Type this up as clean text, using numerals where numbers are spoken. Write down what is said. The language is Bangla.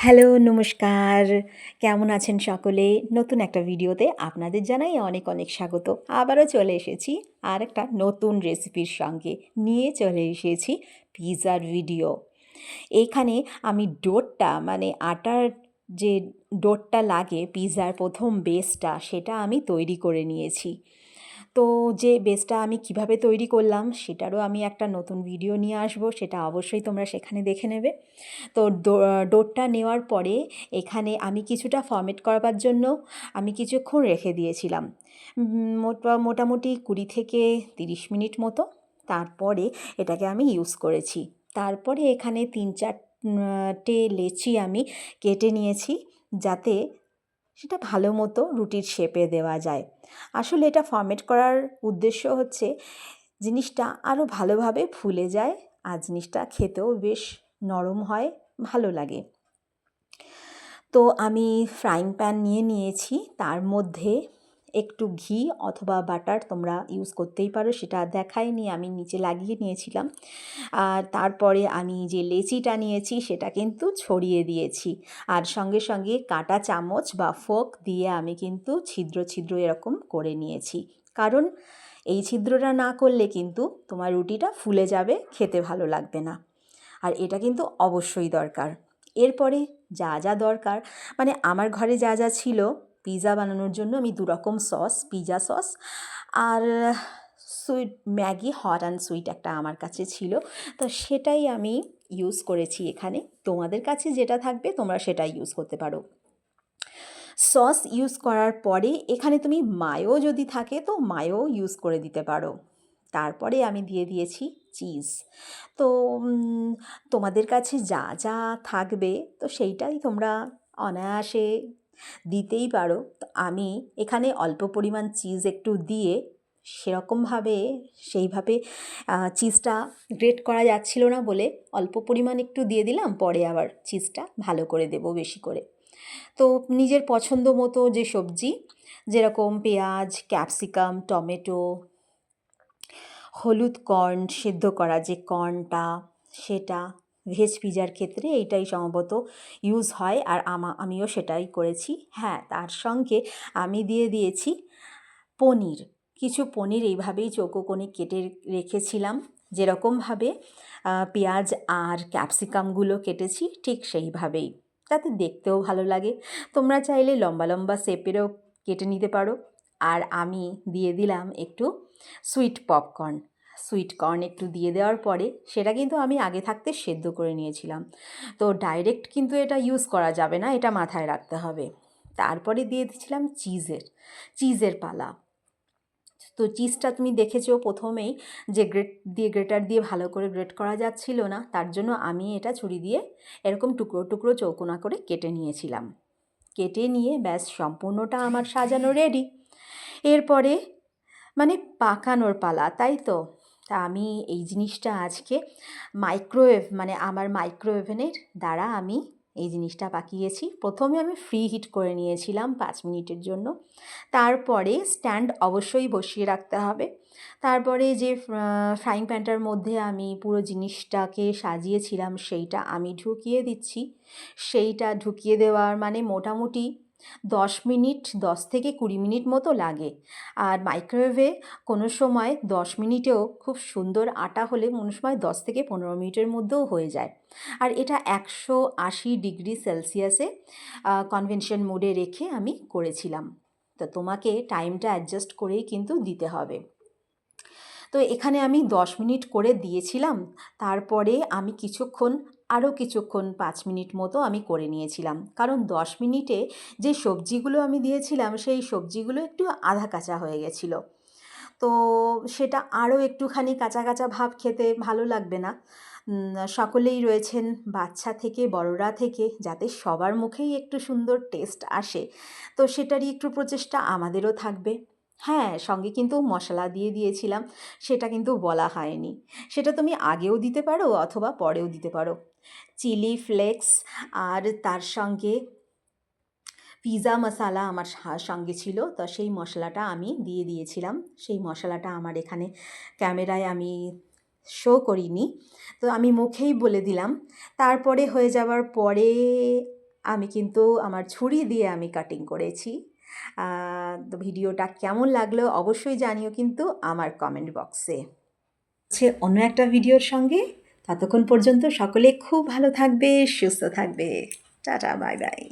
হ্যালো, নমস্কার। কেমন আছেন সকলে? নতুন একটা ভিডিওতে আপনাদের জানাই অনেক, অনেক স্বাগত। আবারও চলে এসেছি আরেকটা নতুন রেসিপির সঙ্গে। নিয়ে চলে এসেছি পিৎজার ভিডিও। এইখানে আমি ডোটা মানে আটার যে ডোটা লাগে পিৎজার ১ম বেসটা সেটা আমি তৈরি করে নিয়েছি। তো যে বেসটা আমি কিভাবে তৈরি করলাম সেটারও আমি একটা নতুন ভিডিও নিয়ে আসবো, সেটা অবশ্যই তোমরা সেখানে দেখে নেবে। তো ডোটা নেওয়ার পরে এখানে আমি কিছুটা ফরমেট করবার জন্য আমি কিছুক্ষণ রেখে দিয়েছিলাম। মোটামুটি ২০ থেকে ৩০ মিনিট মতো। তারপরে এটাকে আমি ইউজ করেছি। তারপরে এখানে ৩-৪ টে লেচি আমি কেটে নিয়েছি, যাতে সেটা ভালো মতো রুটির শেপে দেওয়া যায়। আসলে এটা ফরমেট করার উদ্দেশ্য হচ্ছে জিনিসটা আরও ভালোভাবে ফুলে যায়, আর জিনিসটা খেতেও বেশ নরম হয়, ভালো লাগে। তো আমি ফ্রাইং প্যান নিয়ে নিয়েছি, তার মধ্যে একটু ঘি অথবা বাটার তোমরা ইউজ করতেই পারো, সেটা দেখাইনি, আমি নিচে লাগিয়ে নিয়েছিলাম। আর তারপরে আমি যে লেচিটা নিয়েছি সেটা কিন্তু ছড়িয়ে দিয়েছি, আর সঙ্গে সঙ্গে কাঁটা চামচ বা ফোর্ক দিয়ে আমি কিন্তু ছিদ্র ছিদ্র এরকম করে নিয়েছি, কারণ এই ছিদ্রটা না করলে কিন্তু তোমার রুটিটা ফুলে যাবে, খেতে ভালো লাগবে না। আর এটা কিন্তু অবশ্যই দরকার। এরপরে যা যা দরকার, মানে আমার ঘরে যা যা ছিল পিৎজা বানানোর জন্য, আমি ২ রকম সস, পিৎজা সস আর sweet Maggi hot and sweet একটা আমার কাছে ছিল, তো সেটাই আমি ইউজ করেছি এখানে। তোমাদের কাছে যেটা থাকবে তোমরা সেটাই ইউজ করতে পারো। সস ইউজ করার পরে এখানে তুমি মায়ো যদি থাকে তো মায়ো ইউজ করে দিতে পারো। তারপরে আমি দিয়ে দিয়েছি চিজ। তো তোমাদের কাছে যা যা থাকবে তো সেইটাই তোমরা অনায়াসে দিতেই পারো। তো আমি এখানে অল্প পরিমাণ চিজ একটু দিয়ে সেরকমভাবে সেইভাবে চিজটা গ্রেট করা যাচ্ছিল না বলে অল্প পরিমাণ একটু দিয়ে দিলাম, পরে আবার চিজটা ভালো করে দেবো বেশি করে। তো নিজের পছন্দ মতো যে সবজি, যেরকম পেঁয়াজ, ক্যাপসিকাম, টমেটো, হলুদ কর্ন, সেদ্ধ করা যে কর্নটা, সেটা ভেজ পিজার ক্ষেত্রে এইটাই সম্ভবত ইউজ হয়, আর আমিও সেটাই করেছি। হ্যাঁ, তার সঙ্গে আমি দিয়ে দিয়েছি পনির। কিছু পনির এইভাবেই চৌকো কোণে কেটে রেখেছিলাম, যেরকমভাবে পেঁয়াজ আর ক্যাপসিকামগুলো কেটেছি ঠিক সেইভাবেই, যাতে দেখতেও ভালো লাগে। তোমরা চাইলে লম্বা লম্বা শেপেরও কেটে নিতে পারো। আর আমি দিয়ে দিলাম একটু সুইট পপকর্ন। সুইট কর্ন একটু দিয়ে দেওয়ার পরে সেটা কিন্তু আমি আগে থাকতে সেদ্ধ করে নিয়েছিলাম, তো ডাইরেক্ট কিন্তু এটা ইউজ করা যাবে না, এটা মাথায় রাখতে হবে। তারপরে দিয়ে দিয়েছিলাম চিজের পালা। তো চিজটা তুমি দেখেছো প্রথমেই যে গ্রেটার দিয়ে ভালো করে গ্রেট করা যাচ্ছিল না, তার জন্য আমি এটা ছুরি দিয়ে এরকম টুকরো টুকরো চৌকোনা করে কেটে নিয়েছিলাম। কেটে নিয়ে ব্যাস সম্পূর্ণটা আমার সাজানো রেডি। এরপরে মানে পাকানোর পালা, তাই তো? তা আমি এই জিনিসটা আজকে মাইক্রোওয়েভ মানে আমার মাইক্রোওয়েভেনের দ্বারা আমি এই জিনিসটা পাকিয়েছি। প্রথমে আমি ফ্রি হিট করে নিয়েছিলাম ৫ মিনিটের জন্য। তারপরে স্ট্যান্ড অবশ্যই বসিয়ে রাখতে হবে। তারপরে যে ফ্রাইং প্যানটার মধ্যে আমি পুরো জিনিসটাকে সাজিয়েছিলাম সেইটা আমি ঢুকিয়ে দিচ্ছি। সেইটা ঢুকিয়ে দেওয়ার মানে মোটামুটি ১০ মিনিট, ১০ থেকে ২০ মিনিট মতো লাগে। আর মাইক্রোওয়েভে কোনো সময় ১০ মিনিটেও খুব সুন্দর আটা হলে কোনো সময় ১০ থেকে ১৫ মিনিটের মধ্যেও হয়ে যায়। আর এটা ১৮০ ডিগ্রি সেলসিয়াসে কনভেকশন মোডে রেখে আমি করেছিলাম। তো তোমাকে টাইমটা অ্যাডজাস্ট করেই কিন্তু দিতে হবে। তো এখানে আমি ১০ মিনিট করে দিয়েছিলাম। তারপরে আমি আরও কিছুক্ষণ ৫ মিনিট মতো আমি করে নিয়েছিলাম, কারণ ১০ মিনিটে যে সবজিগুলো আমি দিয়েছিলাম সেই সবজিগুলো একটু আধা কাঁচা হয়ে গেছিলো। তো সেটা আরও একটুখানি কাঁচা কাঁচা ভাব, খেতে ভালো লাগবে না। সকলেই রয়েছেন, বাচ্চা থেকে বড়রা থেকে, যাতে সবার মুখেই একটু সুন্দর টেস্ট আসে, তো সেটারই একটু প্রচেষ্টা আমাদেরও থাকবে। হ্যাঁ, সঙ্গে কিন্তু মশলা দিয়ে দিয়েছিলাম, সেটা কিন্তু বলা হয়নি। সেটা তুমি আগেও দিতে পারো অথবা পরেও দিতে পারো। চিলি ফ্লেক্স আর তার সঙ্গে পিৎজা মশলা আমার সঙ্গে ছিল, তো সেই মশলাটা আমি দিয়ে দিয়েছিলাম। সেই মশলাটা আমার এখানে ক্যামেরায় আমি শো করিনি, তো আমি মুখেই বলে দিলাম। তারপরে হয়ে যাওয়ার পরে আমি কিন্তু আমার ছুরি দিয়ে আমি কাটিং করেছি। তো ভিডিওটা কেমন লাগলো অবশ্যই জানিও কিন্তু আমার কমেন্ট বক্সে। অন্য একটা ভিডিওর সঙ্গে, ততক্ষণ পর্যন্ত সকলে খুব ভালো থাকবে, সুস্থ থাকবে। Tata, bye bye.